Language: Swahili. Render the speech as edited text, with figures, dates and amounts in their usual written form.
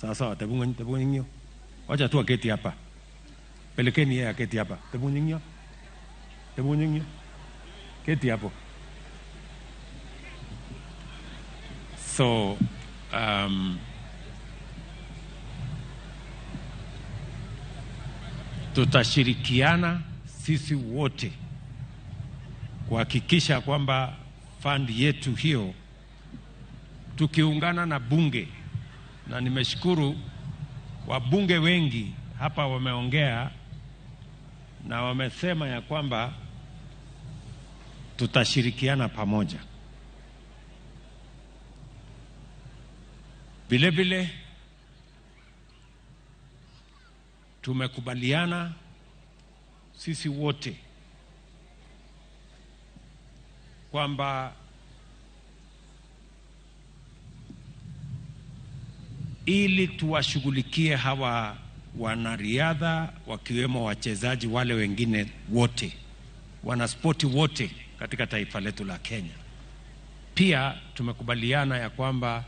Sawa, tebung'inyo. Wacha tu aketi hapa. Pelekeni yeye aketi hapa. Tebung'inyo. Keti hapo. So, tutashirikiana sisi wote kuhakikisha kwamba fund yetu hiyo tukiungana na bunge, na nimeshukuru wabunge wengi hapa wameongea na wamesema ya kwamba tutashirikiana pamoja. Vile vile tumekubaliana sisi wote kwamba ili tuwashughulikie hawa wanariadha wakiwemo wachezaji wale wengine wote, wanaspoti wote katika taifa letu la Kenya. Pia tumekubaliana ya kwamba